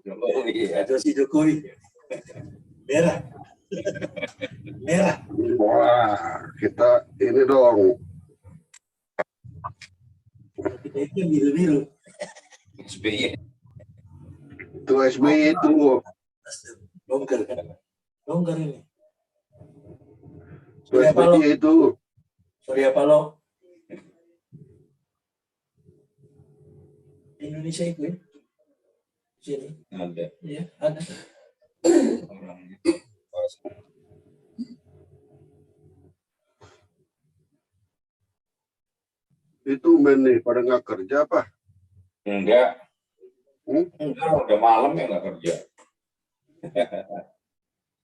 Jokowi ya. Jokowi, Jokowi. Merah. Merah. Wah, kita ini dong. Kita itu yang biru-biru. SBY. Itu SBY itu. Longgar kan? Longgar ini. Itu SBY itu. Surya Paloh. Indonesia itu ya? Sini. Ada. Iya, ada. Orang Itu men nih, pada nggak kerja apa? enggak. Enggak, udah malam ya nggak kerja.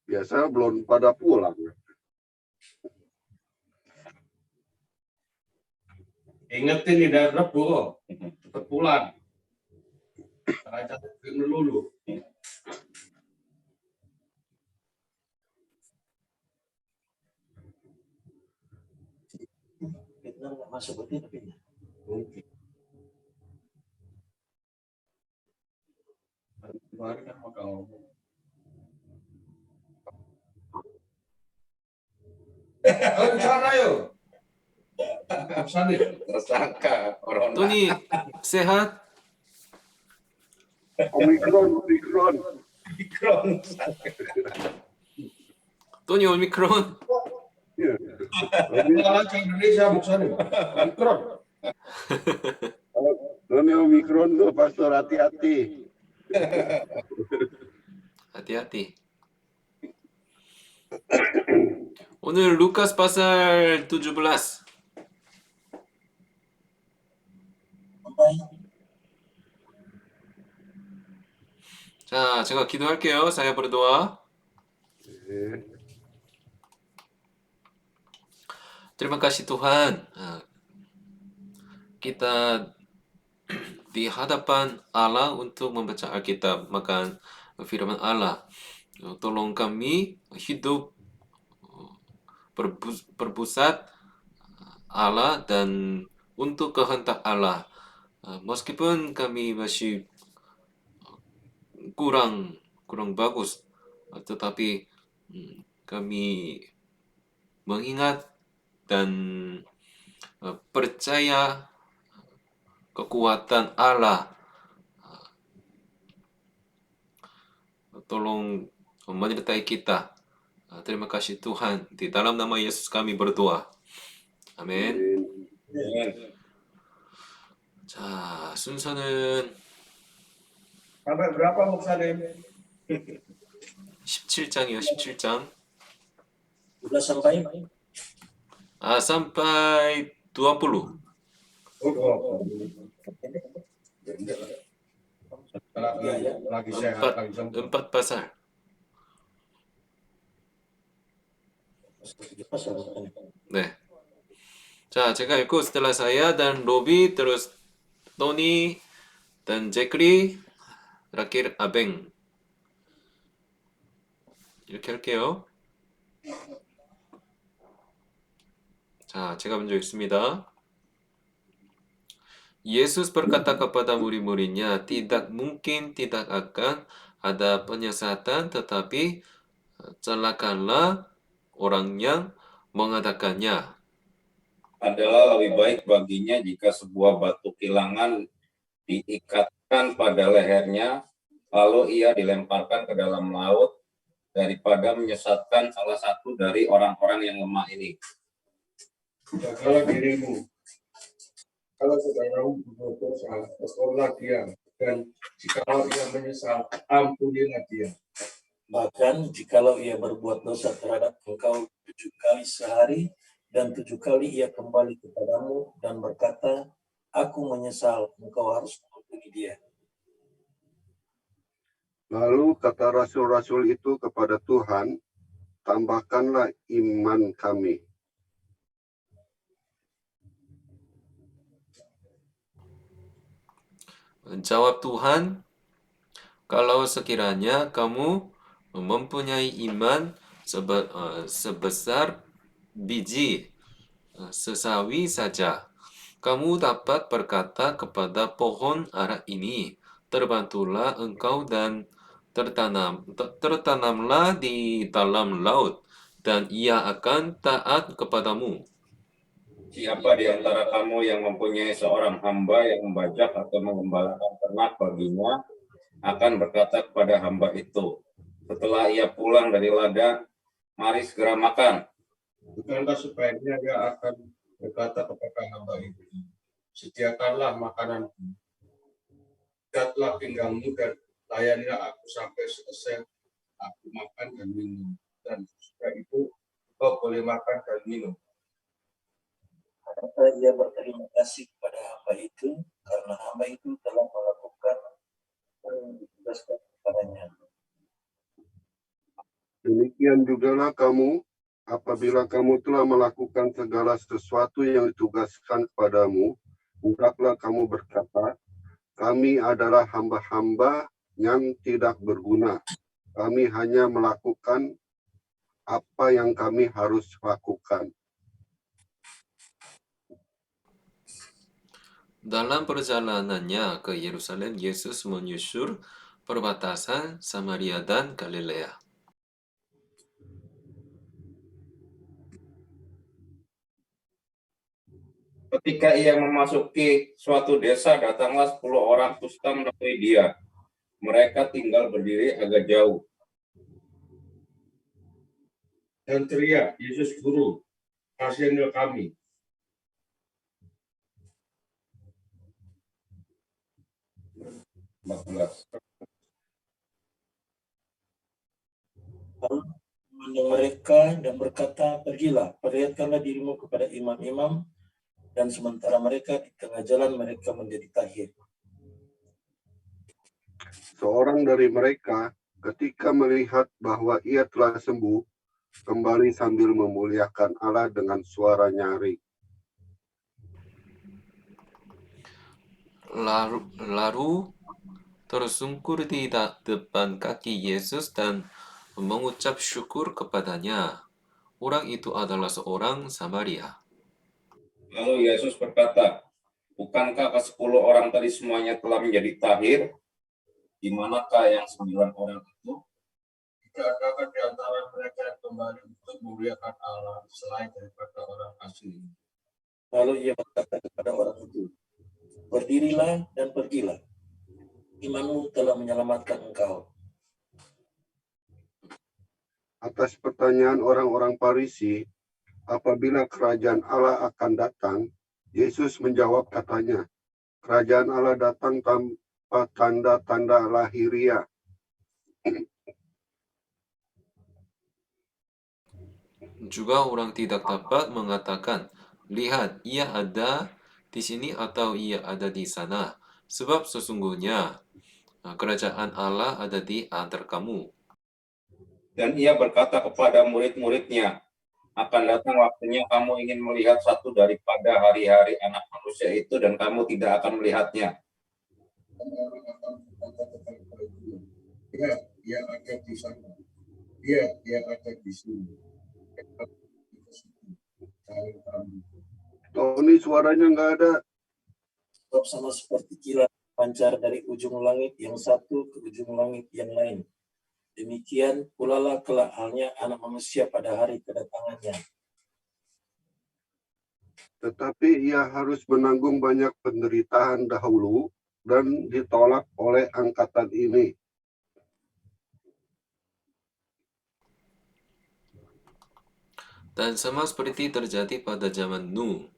Biasa belum pada pulang. Ingetin di daerah Rebo, cepet pulang. Raja dulu. Vietnam nggak masuk berarti tapi Mungkin. Kemarin kan mau ngomong. Ayo sana yuk. Sana. Tersangka corona. Tony, sehat? Omikron. Omikron. Tony Omikron. Iya. Pulang ke Indonesia bukan Omikron. Ini Omikron tuh, Pastor, hati-hati. Hati-hati. 오늘 루카스 pasal 17. 자, 제가 기도할게요. saya berdoa. Terima kasih Tuhan. Kita di hadapan Allah untuk membaca Alkitab, makan firman Allah. Tolong kami hidup berpusat Allah dan untuk kehendak Allah. Meskipun kami masih kurang bagus, tetapi kami mengingat dan percaya kekuatan Allah. Tolong menyertai kita. Terima kasih Tuhan. Di dalam nama Yesus kami berdoa. 아멘. 자, 순서는 Sampai berapa Muksadim? 17장이요. 17장. udah sampai sampai 20. Lagi sehat, lagi sembuh. 4 pasal. 네. 자, 제가 읽고 setelah saya dan Robi, terus Tony dan Jekri, terakhir Abeng. 이렇게 할게요. 자, 제가 먼저 읽습니다. Yesus berkata kepada murid-muridnya, tidak mungkin tidak akan ada penyesatan, tetapi celakalah orang yang mengadakannya. Adalah lebih baik baginya jika sebuah batu kilangan diikatkan pada lehernya, lalu ia dilemparkan ke dalam laut, daripada menyesatkan salah satu dari orang-orang yang lemah ini. Jagalah dirimu. Kalau saudaramu berbuat dosa, tegurlah dia, dan jikalau ia menyesal, ampunilah dia. bahkan jikalau ia berbuat dosa terhadap engkau 7 kali sehari dan 7 kali ia kembali kepadamu dan berkata, aku menyesal, engkau harus mengampuni dia. Lalu kata rasul-rasul itu kepada Tuhan, tambahkanlah iman kami. Jawab Tuhan, kalau sekiranya kamu mempunyai iman sebesar biji sesawi saja, kamu dapat berkata kepada pohon ara ini, terbantulah engkau dan tertanamlah di dalam laut, dan ia akan taat kepadamu. Siapa di antara kamu yang mempunyai seorang hamba yang membajak atau mengembalakan ternak baginya, akan berkata kepada hamba itu, setelah ia pulang dari ladang, mari segera makan. Bukankah sebaiknya dia akan berkata kepada hamba itu, sediakanlah makananku, ikatlah pinggangmu dan layanilah aku sampai selesai aku makan dan minum, dan sesudah itu kau boleh makan dan minum. Maka ia berterima kasih kepada hamba itu, karena hamba itu telah melakukan yang ditugaskan kepadanya. Demikian jugalah kamu, apabila kamu telah melakukan segala sesuatu yang ditugaskan kepadamu, hendaklah kamu berkata, kami adalah hamba-hamba yang tidak berguna. Kami hanya melakukan apa yang kami harus lakukan. Dalam perjalanannya ke Yerusalem, Yesus menyusur perbatasan Samaria dan Galilea. Ketika ia memasuki suatu desa, datanglah 10 orang kusta menemui dia. Mereka tinggal berdiri agak jauh. Dan teriak, Yesus Guru, kasihanilah kami. Lalu memandang mereka dan berkata, pergilah, perlihatkanlah dirimu kepada imam-imam, dan sementara mereka di tengah jalan mereka menjadi tahir. Seorang dari mereka, ketika melihat bahwa ia telah sembuh, kembali sambil memuliakan Allah dengan suara nyaring. Lalu tersungkur di depan kaki Yesus dan mengucap syukur kepadanya. Orang itu adalah seorang Samaria. Lalu Yesus berkata, bukankah ke-10 orang tadi semuanya telah menjadi tahir? Di manakah yang 9 orang itu? Tidak adakah di antara mereka yang kembali untuk memuliakan Allah selain daripada orang asli? Lalu ia berkata kepada orang itu, berdirilah dan pergilah. Imanmu telah menyelamatkan engkau. Atas pertanyaan orang-orang Farisi, apabila kerajaan Allah akan datang, Yesus menjawab katanya, kerajaan Allah datang tanpa tanda-tanda lahiriah. Juga orang tidak dapat mengatakan, lihat, ia ada di sini atau ia ada di sana. Sebab sesungguhnya kerajaan Allah ada di antara kamu. Dan ia berkata kepada murid-muridnya, akan datang waktunya kamu ingin melihat satu daripada hari-hari Anak Manusia itu, dan kamu tidak akan melihatnya. Dan orang akan berkata kepada dia, ya, dia ada di sana. Ya, dia ada di sini. Tony suaranya nggak ada. Sebab sama seperti kilat pancar dari ujung langit yang satu ke ujung langit yang lain. Demikian pula lah kelak halnya Anak Manusia pada hari kedatangannya. Tetapi ia harus menanggung banyak penderitaan dahulu dan ditolak oleh angkatan ini. Dan sama seperti terjadi pada zaman Nuh,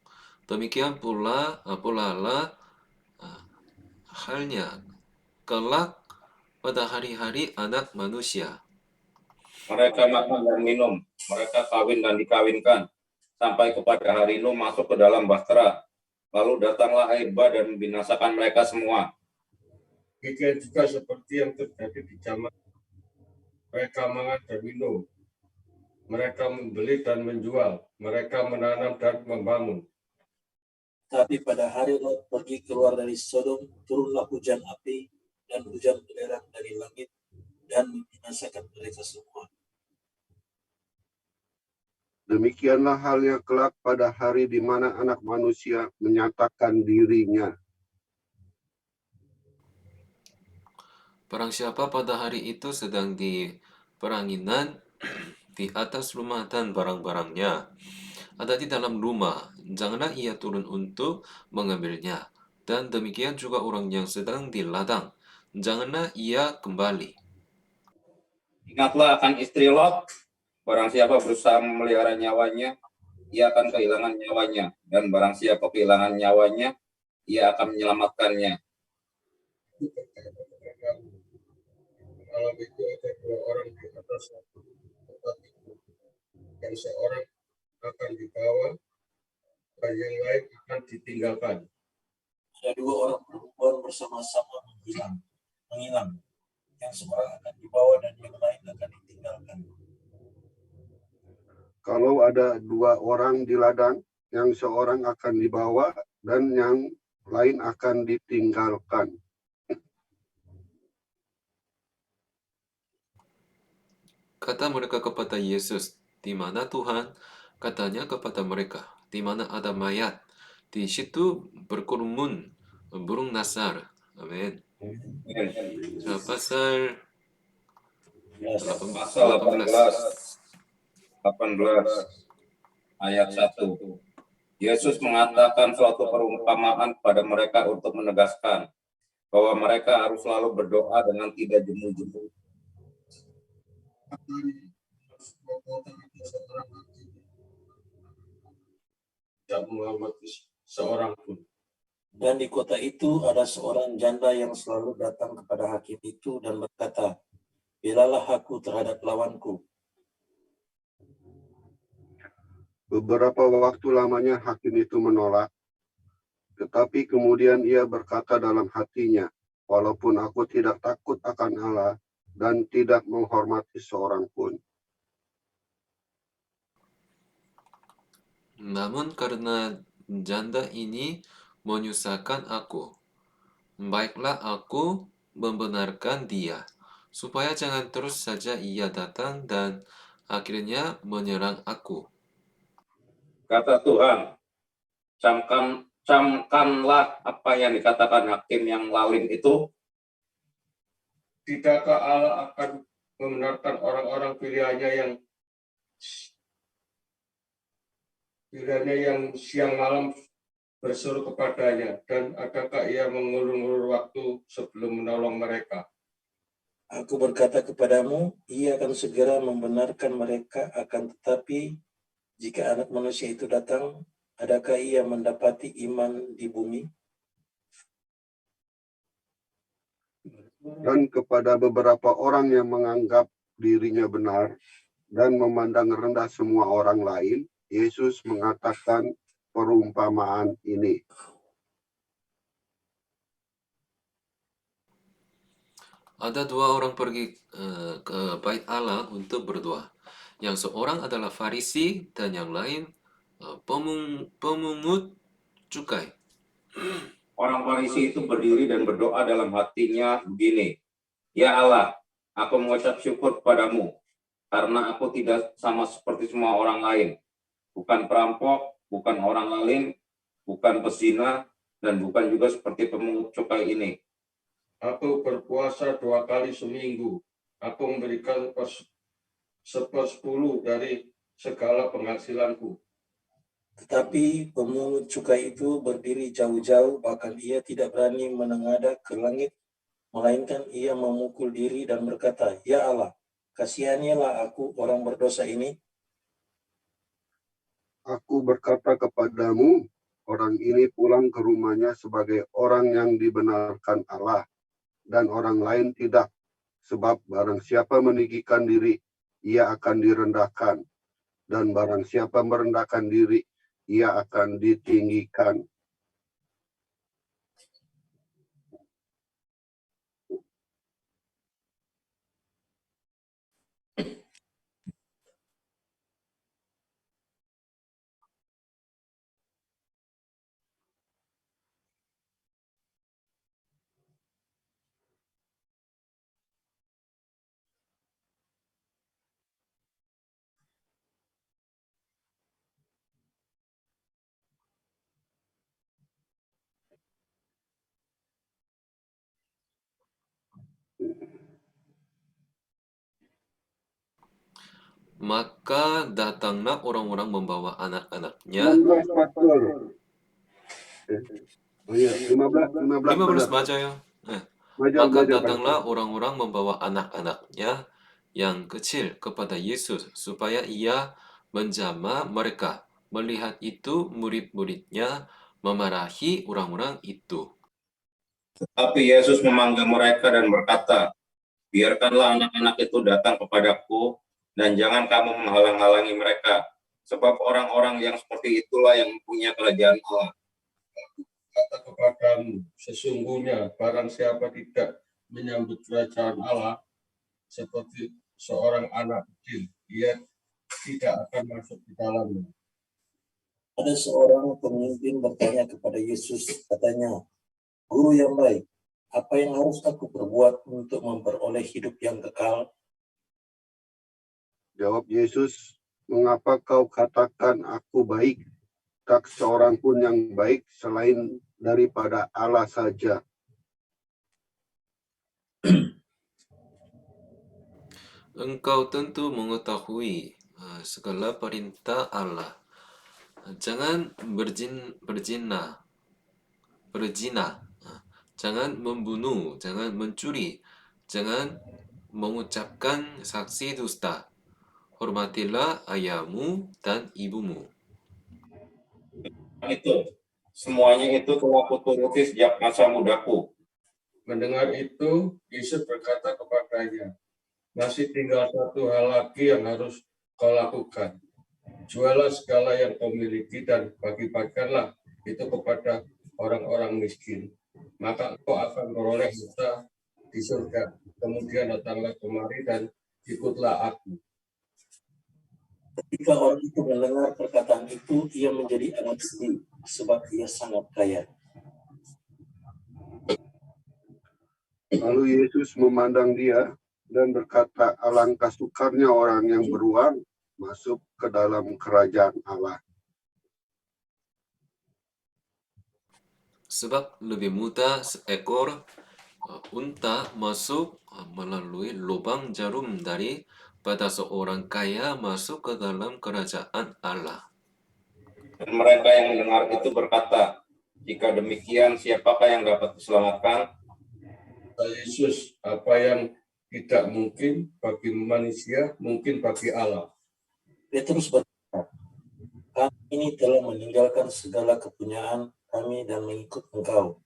demikian pula halnya kelak pada hari-hari Anak Manusia. Mereka makan dan minum, mereka kawin dan dikawinkan, sampai kepada hari Nuh masuk ke dalam bahtera. Lalu datanglah air bah dan membinasakan mereka semua. Demikian juga seperti yang terjadi di zaman mereka makan dan minum. Mereka membeli dan menjual, mereka menanam dan membangun. Tapi pada hari Lot pergi keluar dari Sodom, turunlah hujan api dan hujan belerang dari langit dan membinasakan mereka semua. Demikianlah halnya kelak pada hari di mana Anak Manusia menyatakan dirinya. Barang siapa pada hari itu sedang di peranginan di atas rumah dan barang-barangnya ada di dalam rumah, janganlah ia turun untuk mengambilnya. Dan demikian juga orang yang sedang di ladang, janganlah ia kembali. Ingatlah akan istri Lot, barang siapa berusaha memelihara nyawanya, ia akan kehilangan nyawanya, dan barang siapa kehilangan nyawanya, ia akan menyelamatkannya. Malam itu ada dua orang di atas satu tempat itu, yang seorang akan dibawa dan yang lain akan ditinggalkan. Ada dua orang perempuan bersama-sama menghilang. Yang seorang akan dibawa dan yang lain akan ditinggalkan. Kalau ada dua orang di ladang, yang seorang akan dibawa dan yang lain akan ditinggalkan. Kata mereka kepada Yesus, "Di mana Tuhan?" Katanya kepada mereka, "Di mana ada mayat, di situ berkerumun burung nasar." Amin. Pasal 18. Pasal 18 ayat 1. Yesus mengatakan suatu perumpamaan kepada mereka untuk menegaskan bahwa mereka harus selalu berdoa dengan tidak jemu-jemu. Tidak mengamati seorang pun. Dan di kota itu ada seorang janda yang selalu datang kepada hakim itu dan berkata, "Belalah aku terhadap lawanku." Beberapa waktu lamanya hakim itu menolak, tetapi kemudian ia berkata dalam hatinya, walaupun aku tidak takut akan Allah dan tidak menghormati seorang pun. Namun karena janda ini menyusahkan aku, baiklah aku membenarkan dia, supaya jangan terus saja ia datang dan akhirnya menyerang aku. Kata Tuhan, camkanlah apa yang dikatakan hakim yang lalim itu. Tidakkah Allah akan membenarkan orang-orang pilihannya yang siang malam berseru kepadanya, dan adakah ia mengulur-ulur waktu sebelum menolong mereka? Aku berkata kepadamu, ia akan segera membenarkan mereka, akan tetapi jika Anak Manusia itu datang, adakah ia mendapati iman di bumi? Dan kepada beberapa orang yang menganggap dirinya benar dan memandang rendah semua orang lain, Yesus mengatakan perumpamaan ini. Ada dua orang pergi ke bait Allah untuk berdoa. Yang seorang adalah Farisi dan yang lain pemungut cukai. Orang Farisi itu berdiri dan berdoa dalam hatinya begini, "Ya Allah, aku mengucap syukur kepadamu, karena aku tidak sama seperti semua orang lain, bukan perampok, bukan orang lain, bukan pezina, dan bukan juga seperti pemungut cukai ini. Aku berpuasa 2 kali seminggu. Aku memberikan 1/10 dari segala penghasilanku." Tetapi pemungut cukai itu berdiri jauh-jauh, bahkan ia tidak berani menengadah ke langit, melainkan ia memukul diri dan berkata, "Ya Allah, kasihanilah aku orang berdosa ini." Aku berkata kepadamu, orang ini pulang ke rumahnya sebagai orang yang dibenarkan Allah, dan orang lain tidak. Sebab barang siapa meninggikan diri, ia akan direndahkan. Dan barang siapa merendahkan diri, ia akan ditinggikan. Maka datanglah orang-orang membawa anak-anaknya. 16 pastor. Oh iya, 15 15 benar. 맞아요. 네. Majal, Maka majal, datanglah pastor. orang-orang membawa anak-anaknya yang kecil kepada Yesus supaya ia menjamah mereka. Melihat itu, murid-muridnya memarahi orang-orang itu. Tapi Yesus memanggil mereka dan berkata, biarkanlah anak-anak itu datang kepadaku, dan jangan kamu menghalang-halangi mereka, sebab orang-orang yang seperti itulah yang mempunyai kerajaan Allah. Kata kepadamu, sesungguhnya barang siapa tidak menyambut kerajaan Allah seperti seorang anak kecil, ia tidak akan masuk di dalamnya. Ada seorang pemimpin bertanya kepada Yesus, katanya, Guru yang baik, apa yang harus aku perbuat untuk memperoleh hidup yang kekal? Jawab Yesus, mengapa kau katakan aku baik? Tak seorang pun yang baik selain daripada Allah saja. Engkau tentu mengetahui segala perintah Allah. Jangan berzina, jangan membunuh, jangan mencuri, jangan mengucapkan saksi dusta. Hormatilah ayahmu dan ibumu. Itu, semuanya itu telah kuturuti sejak masa mudaku. Mendengar itu, Yesus berkata kepadanya, masih tinggal satu hal lagi yang harus kau lakukan. Jualah segala yang kau miliki dan bagi-bagikanlah itu kepada orang-orang miskin. Maka engkau akan beroleh harta di surga. Kemudian datanglah kemari dan ikutlah aku. Ketika orang itu mendengar perkataan itu, ia menjadi amat sedih, sebab ia sangat kaya. Lalu Yesus memandang dia dan berkata, alangkah sukarnya orang yang beruang masuk ke dalam kerajaan Allah. Sebab lebih mudah seekor unta masuk melalui lubang jarum daripada seorang kaya masuk ke dalam kerajaan Allah. Dan mereka yang mendengar itu berkata, jika demikian siapakah yang dapat diselamatkan? Kata Yesus, apa yang tidak mungkin bagi manusia, mungkin bagi Allah. Petrus berkata, kami ini telah meninggalkan segala kepunyaan kami dan mengikut Engkau.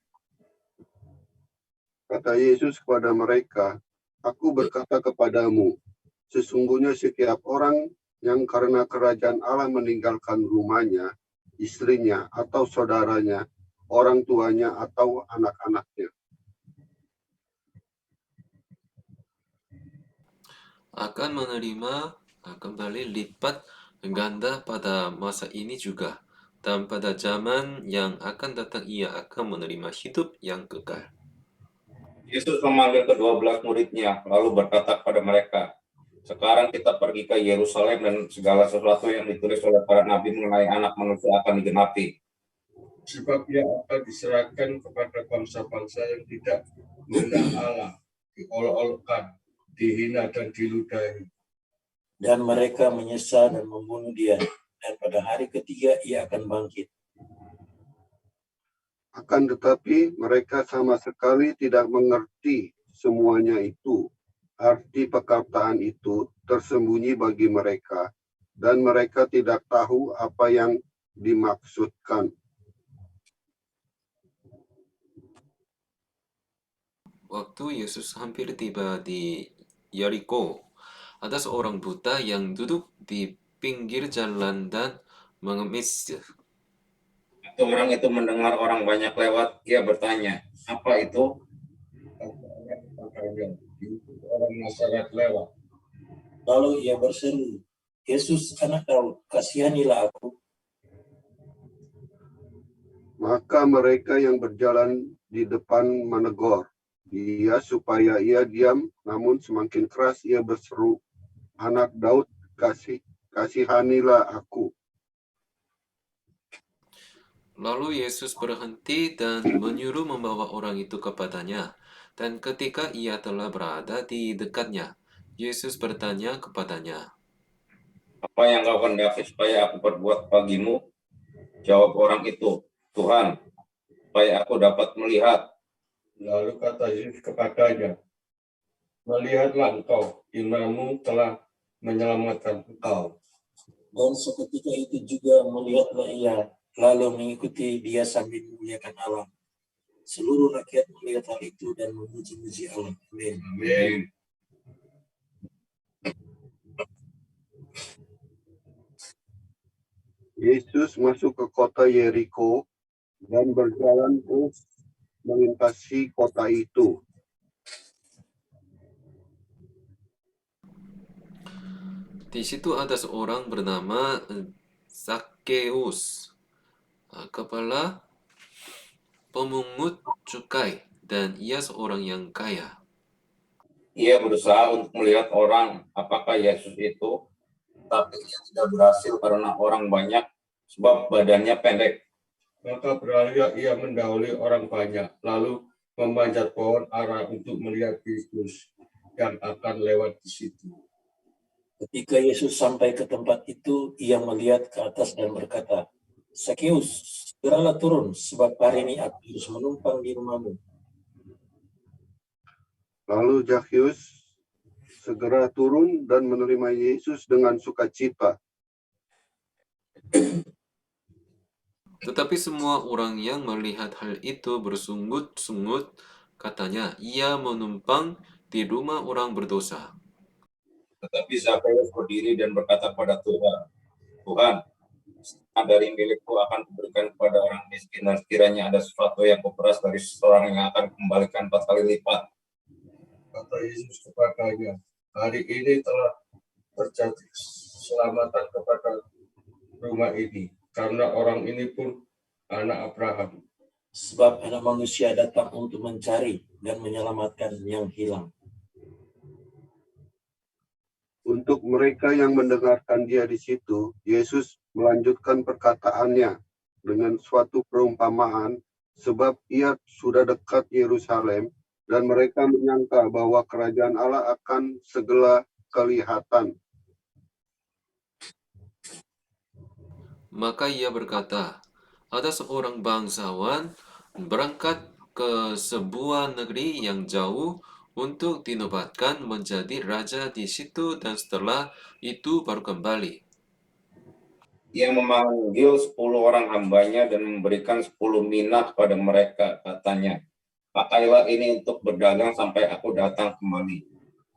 Kata Yesus kepada mereka, aku berkata kepadamu, sesungguhnya setiap orang yang karena kerajaan Allah meninggalkan rumahnya, istrinya atau saudaranya, orang tuanya atau anak-anaknya, akan menerima kembali lipat ganda pada masa ini juga, dan pada zaman yang akan datang ia akan menerima hidup yang kekal. Yesus memanggil ke-12 muridnya, lalu berkata kepada mereka, sekarang kita pergi ke Yerusalem dan segala sesuatu yang ditulis oleh para nabi mengenai anak manusia akan digenapi. Sebab ia akan diserahkan kepada bangsa-bangsa yang tidak mengenal Allah, diolok-olokkan, dihina dan diludahi. Dan mereka menyesal dan membunuh dia. Dan pada hari ketiga ia akan bangkit. akan tetapi mereka sama sekali tidak mengerti semuanya itu. Arti perkataan itu tersembunyi bagi mereka, dan mereka tidak tahu apa yang dimaksudkan. Waktu Yesus hampir tiba di Yeriko, ada seorang buta yang duduk di pinggir jalan dan mengemis. Waktu orang itu mendengar orang banyak lewat, ia bertanya, apa itu? Makanya itu orang Nazaret lewat. Lalu ia berseru, Yesus anak Daud, kasihanilah aku. Maka mereka yang berjalan di depan menegur dia supaya ia diam, namun semakin keras ia berseru, anak Daud, kasihanilah aku. Lalu Yesus berhenti dan menyuruh membawa orang itu kepadanya. Dan ketika ia telah berada di dekatnya, Yesus bertanya kepadanya, Apa yang kau hendaki supaya aku perbuat bagimu? Jawab orang itu, Tuhan, supaya aku dapat melihat. Lalu kata Yesus kepadanya, melihatlah engkau, imanmu telah menyelamatkan engkau. Dan seketika itu juga melihatlah ia, lalu mengikuti dia sambil memuliakan Allah. Seluruh rakyat melihat hal itu dan memuji-muji Allah. Amin. Amin. Yesus masuk ke kota Yeriko dan berjalan terus melintasi kota itu. Di situ ada seorang bernama Zakheus, kepala pemungut cukai, dan ia seorang yang kaya. Ia berusaha untuk melihat orang apakah Yesus itu, tapi ia tidak berhasil karena orang banyak, sebab badannya pendek. Maka beralih ia mendahului orang banyak, lalu memanjat pohon ara untuk melihat Yesus yang akan lewat di situ. Ketika Yesus sampai ke tempat itu, ia melihat ke atas dan berkata, Zakheus, segeralah turun, sebab hari ini aku harus menumpang di rumahmu. Lalu Zakheus segera turun dan menerima Yesus dengan sukacita. Tetapi semua orang yang melihat hal itu bersungut-sungut, katanya, ia menumpang di rumah orang berdosa. Tetapi Zakheus berdiri dan berkata pada Tuhan, Tuhan, setengah dari milikku akan kuberikan kepada orang miskin, dan sekiranya ada sesuatu yang kuperas dari seseorang yang akan kembalikan 4 kali lipat. Kata Yesus kepadanya, hari ini telah terjadi keselamatan kepada rumah ini, karena orang ini pun anak Abraham. Sebab anak manusia datang untuk mencari dan menyelamatkan yang hilang. Untuk mereka yang mendengarkan dia di situ, Yesus melanjutkan perkataannya dengan suatu perumpamaan, sebab ia sudah dekat Yerusalem, dan mereka menyangka bahwa kerajaan Allah akan segera kelihatan. Maka ia berkata, ada seorang bangsawan berangkat ke sebuah negeri yang jauh untuk dinobatkan menjadi raja di situ, dan setelah itu baru kembali. Ia memanggil 10 orang hambanya dan memberikan 10 mina kepada mereka. Katanya, pakailah ini untuk berdagang sampai aku datang kembali.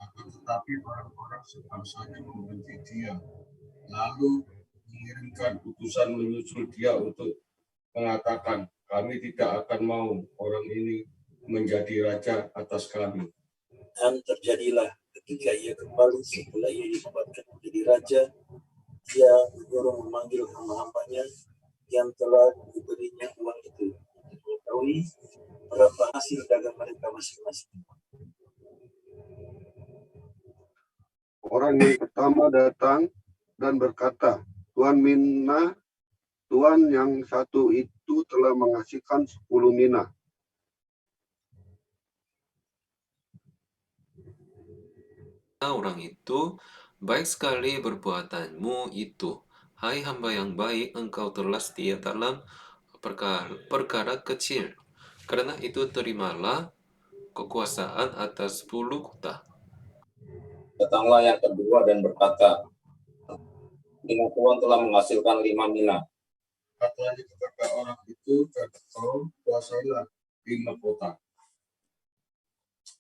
Akan tetapi orang-orang sebangsanya membenci dia, lalu mengirimkan utusan menyusul dia untuk mengatakan, kami tidak akan mau orang ini menjadi raja atas kami. Dan terjadilah ketika ia kembali setelah ia dinobatkan menjadi raja, ia menyuruh memanggil hamba-hambanya yang telah diberinya uang itu untuk mengetahui berapa hasil dagang mereka masing-masing. Orang yang pertama datang dan berkata, Tuan mina, Tuan yang satu itu telah menghasilkan 10 mina. Orang itu, baik sekali perbuatanmu itu. Hai hamba yang baik, engkau telah setia dalam perkara kecil. Karena itu terimalah kekuasaan atas 10 kota. Datanglah yang kedua dan berkata, mina Tuhan telah menghasilkan 5 mina. Katanya kepada orang itu, dan kau kuasailah 5 kota.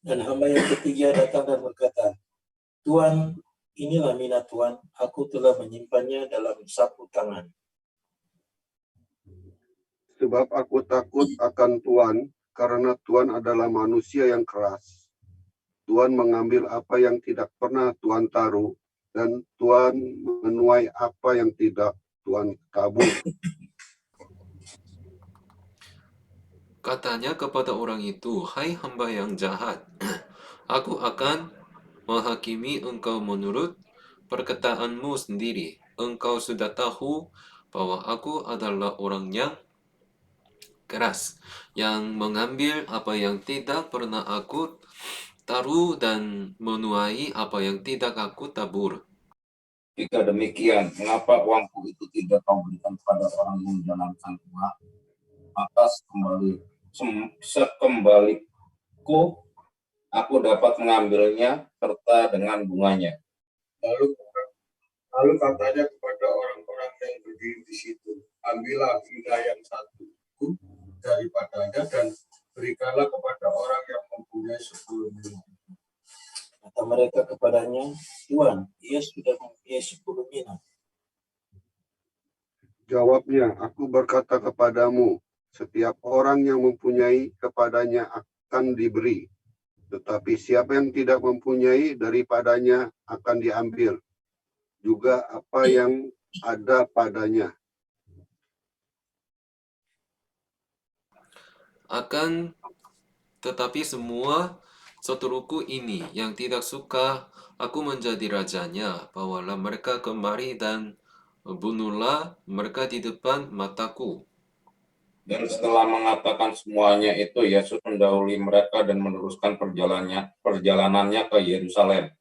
Dan hamba yang ketiga datang dan berkata, Tuan, inilah mina Tuan, aku telah menyimpannya dalam sapu tangan. Sebab aku takut akan Tuan, karena Tuan adalah manusia yang keras. Tuan mengambil apa yang tidak pernah Tuan taruh, dan Tuan menuai apa yang tidak Tuan tabur. Katanya kepada orang itu, hai hamba yang jahat, aku akan menghakimi engkau menurut perkataanmu sendiri. Engkau sudah tahu bahwa aku adalah orang yang keras, yang mengambil apa yang tidak pernah aku taruh dan menuai apa yang tidak aku tabur. Jika demikian, mengapa uangku itu tidak kau berikan kepada orang yang menjalankan rumah? Maka sekembaliku aku dapat mengambilnya serta dengan bunganya. Lalu katanya kepada orang-orang yang berdiri di situ, ambillah vina yang satu itu daripadanya dan berikanlah kepada orang yang mempunyai 10 mina. Kata mereka kepadanya, Tuan, ia sudah mempunyai 10 mina. Jawabnya, aku berkata kepadamu, setiap orang yang mempunyai kepadanya akan diberi. Tetapi siapa yang tidak mempunyai, daripadanya akan diambil juga apa yang ada padanya. Akan tetapi semua saudaraku ini yang tidak suka aku menjadi rajanya, bawalah mereka kemari dan bunuhlah mereka di depan mataku. Dan setelah mengatakan semuanya itu, Yesus mendahului mereka dan meneruskan perjalanannya ke Yerusalem.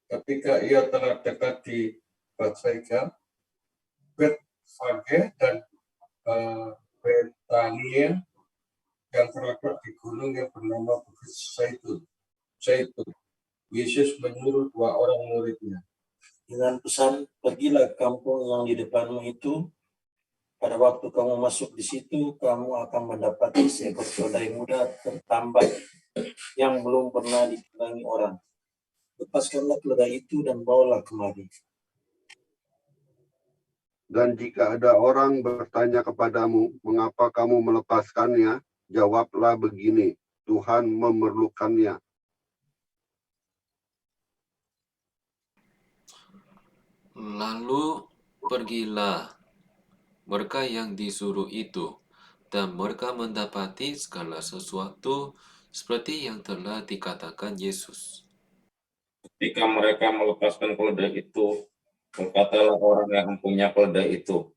Ketika ia telah dekat di Bethsaida, Betfage dan Betania yang terletak di gunung yang bernama Bukit Zaitun, Yesus menyuruh 2 orang muridnya. Dengan pesan, pergilah ke kampung yang di depanmu itu. Pada waktu kamu masuk di situ, kamu akan mendapati seekor keledai muda tertambat yang belum pernah ditunggangi orang. Lepaskanlah keledai itu dan bawalah kemari. Dan jika ada orang bertanya kepadamu, mengapa kamu melepaskannya? Jawablah begini, Tuhan memerlukannya. Lalu pergilah mereka yang disuruh itu, dan mereka mendapati segala sesuatu seperti yang telah dikatakan Yesus. Ketika mereka melepaskan keledai itu, berkatalah orang yang mempunyai keledai itu,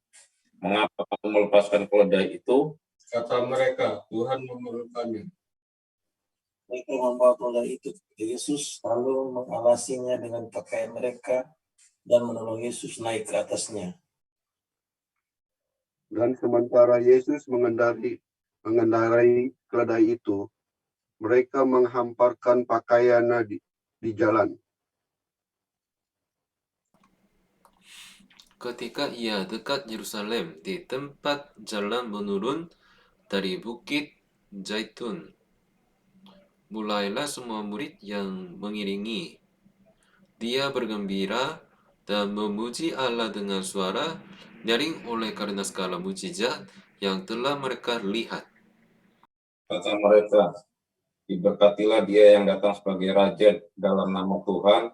mengapa kamu melepaskan keledai itu? Kata mereka, Tuhan memerlukannya. Mereka membawa keledai itu ke Yesus, lalu mengalasinya dengan pakaian mereka dan menolong Yesus naik ke atasnya. Dan sementara Yesus mengendarai keledai itu, mereka menghamparkan pakaiannya di jalan. Ketika ia dekat Yerusalem di tempat jalan menurun dari Bukit Zaitun, mulailah semua murid yang mengiringi dia bergembira dan memuji Allah dengan suara nyaring oleh karena segala mujizat yang telah mereka lihat. Kata mereka, diberkatilah dia yang datang sebagai Raja dalam nama Tuhan,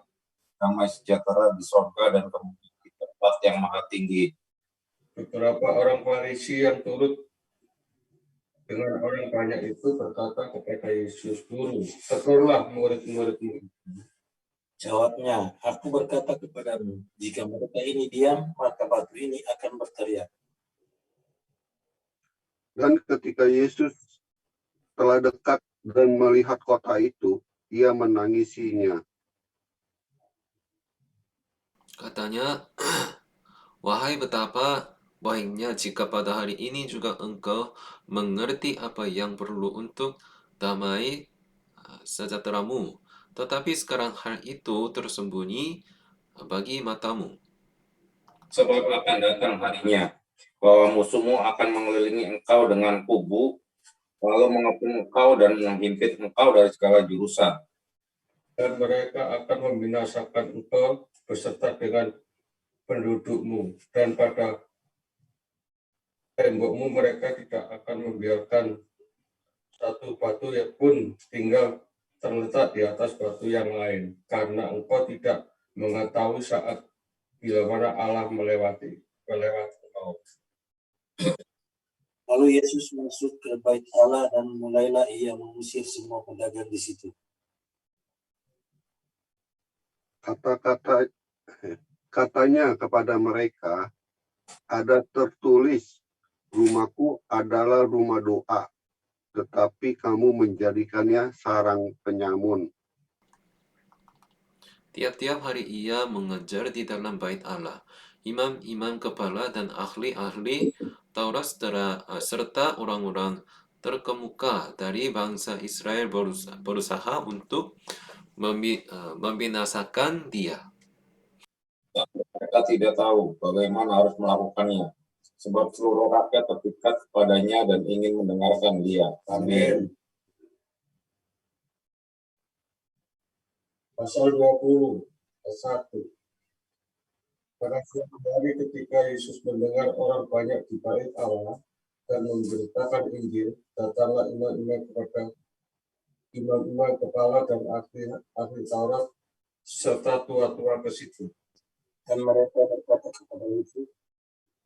damai sejahtera di sorga dan kemudian di tempat yang maha tinggi. Beberapa orang Farisi yang turut dengan orang banyak itu berkata kepada Yesus, Guru, tegurlah murid-muridmu. Jawabnya, aku berkata kepadamu, jika mereka ini diam, maka batu ini akan berteriak. Dan ketika Yesus telah dekat dan melihat kota itu, ia menangisinya. Katanya, wahai betapa baiknya jika pada hari ini juga engkau mengerti apa yang perlu untuk damai sejahteramu. Tetapi sekarang hal itu tersembunyi bagi matamu. Sebab akan datang harinya, bahwa musuhmu akan mengelilingi engkau dengan kubu, lalu mengepung engkau dan menghimpit engkau dari segala jurusan. Dan mereka akan membinasakan engkau beserta dengan pendudukmu, dan pada tembokmu mereka tidak akan membiarkan satu batu yang pun tinggal terletak di atas batu yang lain, karena engkau tidak mengetahui saat bila mana Allah melewati engkau. Lalu Yesus masuk ke bait Allah dan mulailah ia mengusir semua pedagang di situ. Katanya kepada mereka, ada tertulis, rumahku adalah rumah doa, tetapi kamu menjadikannya sarang penyamun. Tiap-tiap hari ia mengajar di dalam bait Allah. Imam-imam kepala dan ahli-ahli Taurat serta orang-orang terkemuka dari bangsa Israel berusaha untuk membinasakan dia. Mereka tidak tahu bagaimana harus melakukannya, sebab seluruh rakyat terikat kepadanya dan ingin mendengarkan dia. Amin. Pasal 20, ayat 1. Pada suatu hari ketika Yesus mendengar orang banyak di bait Allah dan memberitakan Injil, datanglah imam-imam kepala dan ahli Taurat serta tua-tua ke situ. Dan mereka berkata kepada Yesus,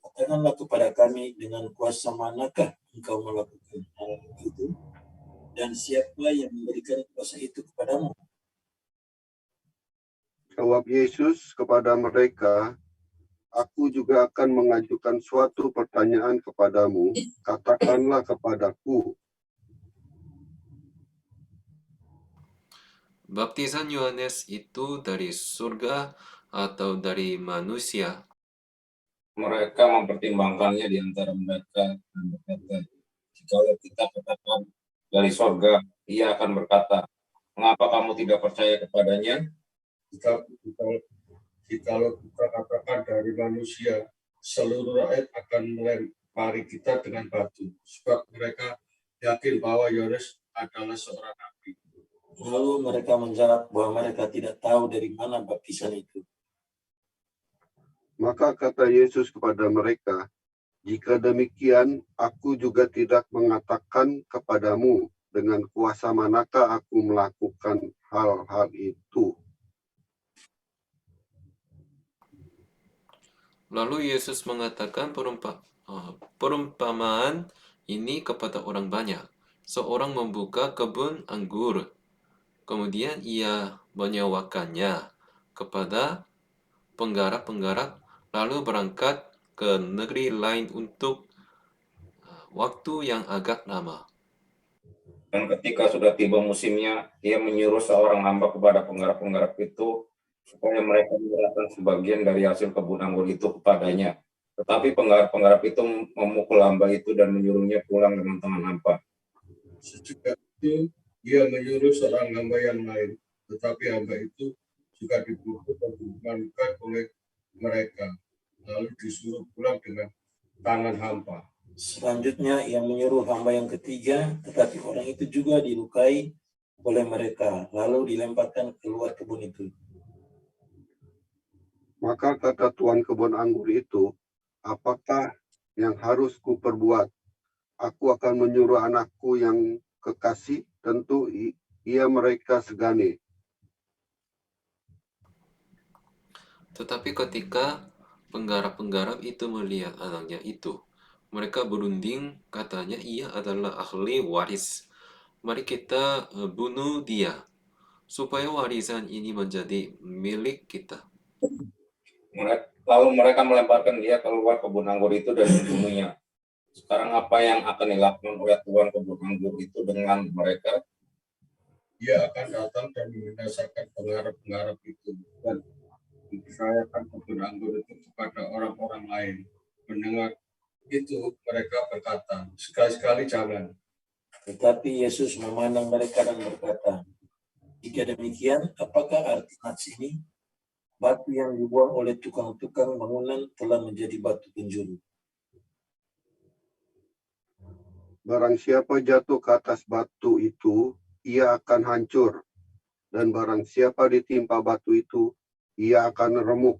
katakanlah kepada kami dengan kuasa manakah engkau melakukan hal itu? Dan siapa yang memberikan kuasa itu kepadamu? Jawab Yesus kepada mereka, aku juga akan mengajukan suatu pertanyaan kepadamu. Katakanlah kepadaku, Baptisan Yohanes itu dari surga atau dari manusia? Mereka mempertimbangkannya di antara mereka dan berkata, jika kita katakan dari sorga, ia akan berkata, mengapa kamu tidak percaya kepadanya? Jikalau kita katakan dari manusia, seluruh rakyat akan melempari kita dengan batu, sebab mereka yakin bahwa Yohanes adalah seorang nabi. Lalu mereka menjawab bahwa mereka tidak tahu dari mana baptisan itu. maka kata Yesus kepada mereka, jika demikian, aku juga tidak mengatakan kepadamu dengan kuasa manakah aku melakukan hal-hal itu. Lalu Yesus mengatakan perumpamaan ini kepada orang banyak. Seorang membuka kebun anggur, kemudian ia menyewakannya kepada penggarap-penggarap, lalu berangkat ke negeri lain untuk waktu yang agak lama. Dan ketika sudah tiba musimnya, ia menyuruh seorang hamba kepada penggarap-penggarap itu supaya mereka menyerahkan sebagian dari hasil kebun anggur itu kepadanya. Tetapi penggarap-penggarap itu memukul hamba itu dan menyuruhnya pulang dengan tangan hampa. Sesudah itu, ia menyuruh seorang hamba yang lain, tetapi hamba itu juga dipukul dan dimalukan oleh mereka, lalu disuruh pulang dengan tangan hampa. Selanjutnya ia menyuruh hamba yang ketiga, tetapi orang itu juga dilukai oleh mereka, lalu dilemparkan keluar kebun itu. Maka kata tuan kebun anggur itu, apakah yang harus kuperbuat? Aku akan menyuruh anakku yang kekasih, tentu ia mereka segani. Tetapi ketika penggarap-penggarap itu melihat anaknya itu, mereka berunding, katanya ia adalah ahli waris. Mari kita bunuh dia, supaya warisan ini menjadi milik kita. Lalu mereka melemparkan dia keluar kebun anggur itu dan membunuhnya. Sekarang apa yang akan dilakukan oleh tuan kebun anggur itu dengan mereka? Ia akan datang dan membinasakan penggarap-penggarap itu dan mempercayakan kebun anggur itu kepada orang-orang lain. Mendengar itu, mereka berkata, sekali-sekali jangan. Tetapi Yesus memandang mereka dan berkata, jika demikian, apakah arti nats ini? Batu yang dibuang oleh tukang-tukang bangunan telah menjadi batu penjuru. Barang siapa jatuh ke atas batu itu, ia akan hancur. Dan barang siapa ditimpa batu itu, ia akan remuk.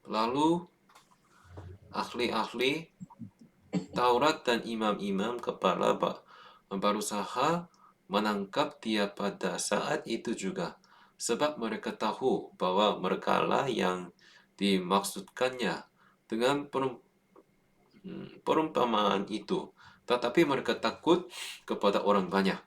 Lalu ahli-ahli Taurat dan imam-imam kepala berusaha menangkap dia pada saat itu juga, sebab mereka tahu bahwa merekalah yang dimaksudkannya dengan perumpamaan itu. Tetapi mereka takut kepada orang banyak.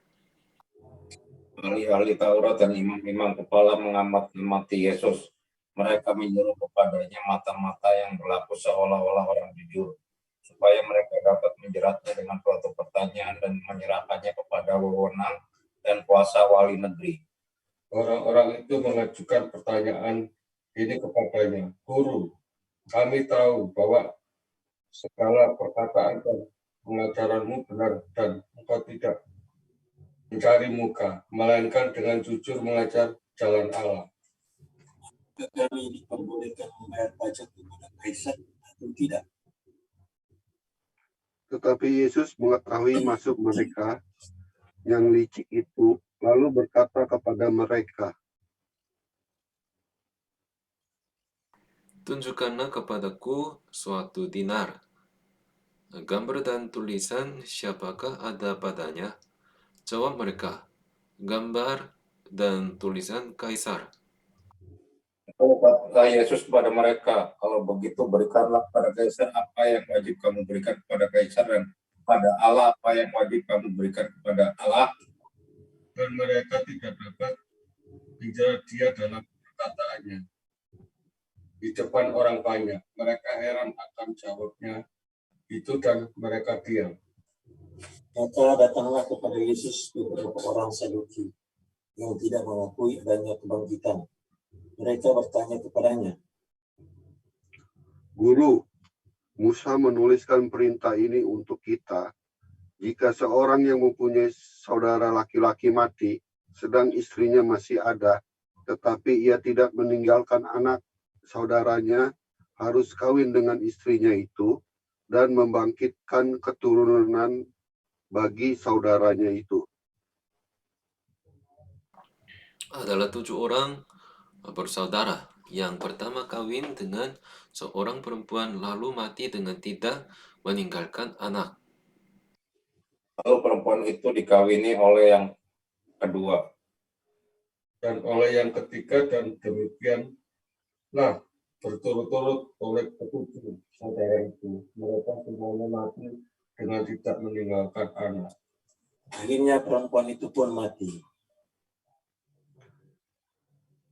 Ahli-ahli Taurat dan imam-imam kepala mengamati Yesus. Mereka menyuruh kepadanya mata-mata yang berlaku seolah-olah orang jujur, supaya mereka dapat menjeratnya dengan suatu pertanyaan dan menyerahkannya kepada wewenang dan kuasa wali negeri. Orang-orang itu mengajukan pertanyaan ini kepadanya, Guru, kami tahu bahwa segala perkataan dan pengajaranmu benar dan engkau tidak mencari muka, melainkan dengan jujur mengajar jalan Allah. Kami diperbolehkan membayar pajak kepada Kaisar atau tidak? Tetapi Yesus mengetahui maksud mereka yang licik itu, lalu berkata kepada mereka, Tunjukkanlah kepadaku suatu dinar. Gambar dan tulisan siapakah ada padanya? Jawab mereka, gambar dan tulisan Kaisar. Lalu kata Yesus kepada mereka, kalau begitu berikanlah kepada Kaisar apa yang wajib kamu berikan kepada Kaisar, dan kepada Allah apa yang wajib kamu berikan kepada Allah. Dan mereka tidak dapat menjerat dia dalam perkataannya di depan orang banyak. Mereka heran akan jawabnya itu dan mereka diam. Maka datanglah kepada Yesus beberapa orang Saduki yang tidak mengakui adanya kebangkitan. Mereka bertanya kepadanya, Guru, Musa menuliskan perintah ini untuk kita. Jika seorang yang mempunyai saudara laki-laki mati, sedang istrinya masih ada, tetapi ia tidak meninggalkan anak, saudaranya harus kawin dengan istrinya itu dan membangkitkan keturunan bagi saudaranya itu. Adalah 7 orang bersaudara. Yang pertama kawin dengan seorang perempuan lalu mati dengan tidak meninggalkan anak. Lalu perempuan itu dikawini oleh yang kedua, Dan oleh yang ketiga, dan demikianlah berturut-turut oleh ketujuh saudara itu. Mereka semuanya mati dengan tidak meninggalkan anak. akhirnya perempuan itu pun mati.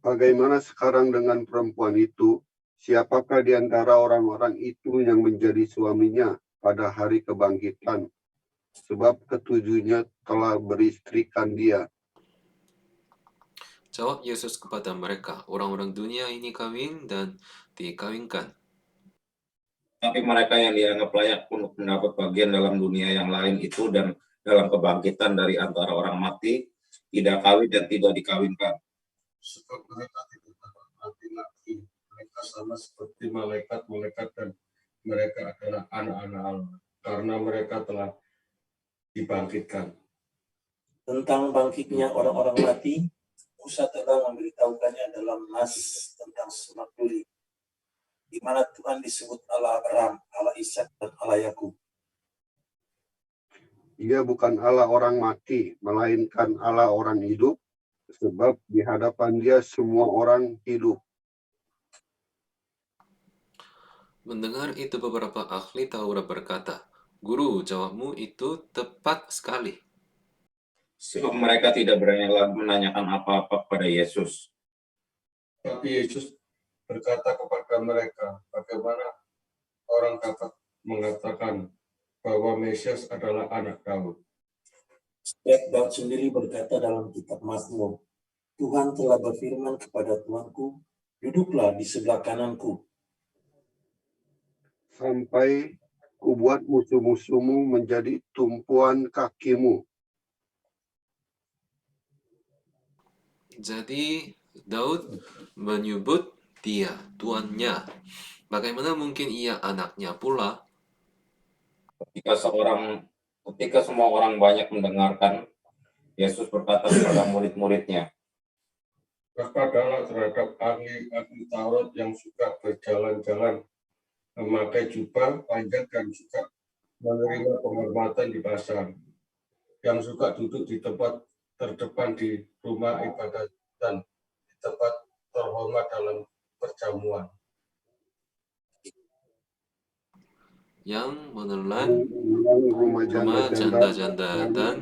Bagaimana sekarang dengan perempuan itu? Siapakah di antara orang-orang itu yang menjadi suaminya pada hari kebangkitan? Sebab ketujuhnya telah beristrikan dia. Jawab Yesus kepada mereka, orang-orang dunia ini kawin dan dikawinkan. tapi mereka yang dianggap layak untuk mendapat bagian dalam dunia yang lain itu dan dalam kebangkitan dari antara orang mati tidak kawin dan tidak dikawinkan. Sebab mereka tidak dapat mati lagi. Mereka sama seperti malaikat-malaikat dan mereka adalah anak-anak Allah. Karena mereka telah dibangkitkan. Tentang bangkitnya orang-orang mati, Musa telah memberitahukannya dalam nas tentang Semak Duri, di mana Tuhan disebut Allah Abraham, Allah Ishak, dan Allah Yakub. Dia bukan Allah orang mati, melainkan Allah orang hidup, sebab di hadapan dia semua orang hidup. Mendengar itu beberapa ahli Taurat berkata, Guru, jawabmu itu tepat sekali. Sebab mereka tidak berani lagi menanyakan apa-apa kepada Yesus. Tapi Yesus berkata kepada mereka, bagaimana orang dapat mengatakan bahwa Mesias adalah anak Daud? Sebab Daud sendiri berkata dalam kitab Mazmur, Tuhan telah berfirman kepada Tuanku, duduklah di sebelah kananku, Sampai kubuat musuh-musuhmu menjadi tumpuan kakimu. Jadi Daud menyebut dia tuannya. Bagaimana mungkin ia anaknya pula? Ketika semua orang banyak mendengarkan, Yesus berkata kepada murid-muridnya, Waspadalah terhadap ahli Taurat yang suka berjalan-jalan memakai jubah panjang dan suka menerima penghormatan di pasar, yang suka duduk di tempat terdepan di rumah ibadat dan di tempat terhormat dalam perjamuan, Yang menelan Rumah rumah janda-janda dan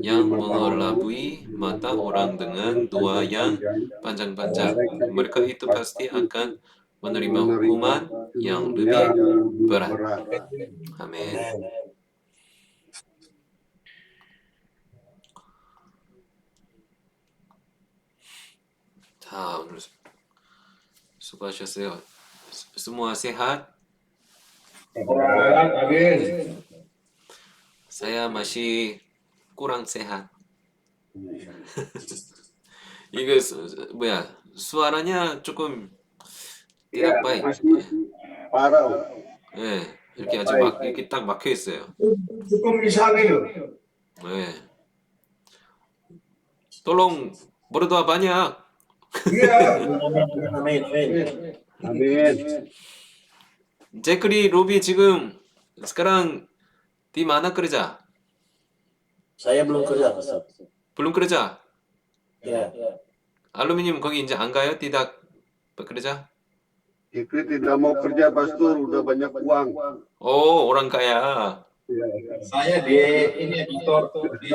yang mengelabui mata orang dengan dua yang panjang-panjang. Mereka itu pasti akan menerima hukuman yang lebih berat. Amin. 자, 오늘 수고하셨어요. Semua sehat? Amin. Saya masih kurang sehat. 이거 뭐야? 수아라냐 조금 tidak baik. Masih parau. 예, 이렇게 아주 이렇게 딱 막혀 있어요. Cukup misalnya. 예. Tolong berdoa banyak. Iya. Amin, amin. Amin. 제크리 로비 지금 sekarang di mana kerja? Saya belum kerja, Ustaz. belum kerja. Ya. 알루미늄 거기 이제 안 가요? tidak bekerja? Jikri tidak mau kerja, Pastor, udah banyak uang. Oh, orang kaya. Saya di ini kantor di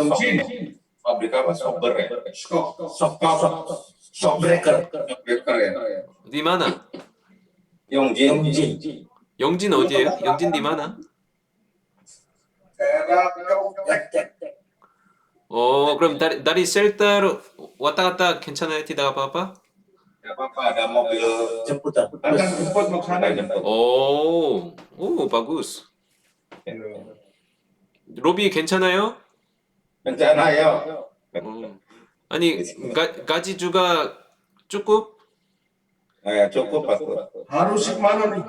pabrik apa? Sober ya? Shockbreaker. Shockbreaker ya? Di mana? Yongjin. 영진 어디예요? 영진 di mana? 그럼 dari shelter 왔다 갔다 괜찮아요? tidak apa-apa? Tidak apa-apa, ada mobil Jemputan. Akan jemput mau sana jemput. bagus. 로비 괜찮아요? Bencana. 아니 가지 juga cukup? Cukup, Pastor. Harus mana nih?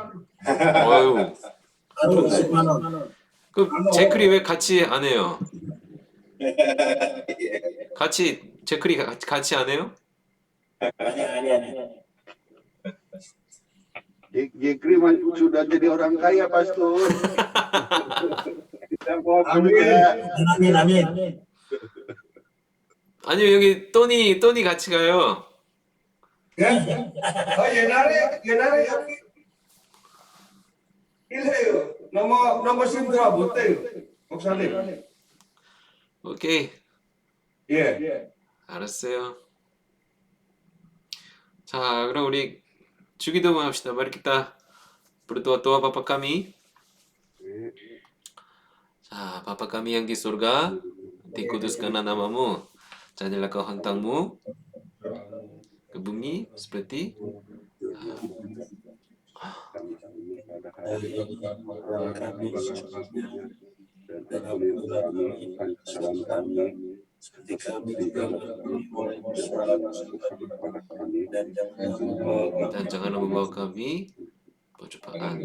어유. Harus mana? 그 제크리 왜 같이 안 해요? 제크리 같이 안 해요? Aneh. Jikri sudah jadi orang kaya, Pastor. Kita mau Amin. kerja. Amin. 아니요 여기 또니 같이 가요. Ya. Oh, yenare yaki. Ilhayo. Nomor SIM berapa bote? Mau sana. 오케이. Iya. 알았어요. 자, 그럼 우리 주기도문 합시다. Mari kita berdoa Bapa kami. 자, Bapa kami yang di surga, dikuduskanlah namamu. Jadilah kehendakmu ke bumi seperti dan janganlah membawa kami pencobaan.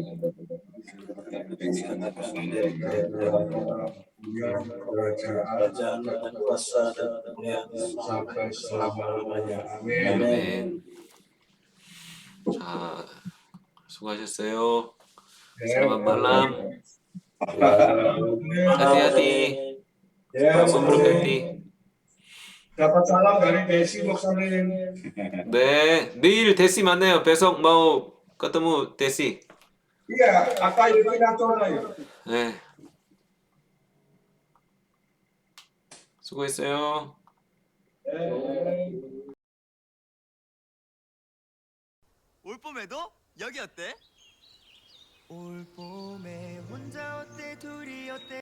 Kerajaan dan kuasa dan kemuliaan Sampai selama-lamanya. Amin. 아멘. 자, 수고하셨어요. Selamat malam. Hati-hati. Ya, memberkati. dapat salam dari Desi Moksarin. 네, 내일 데시 만나요. besok mau ketemu 데시. Iya, apa itu nasional? 네. 수고했어요. 올 봄에도 여기 어때? 올 봄에 혼자 어때 둘이 어때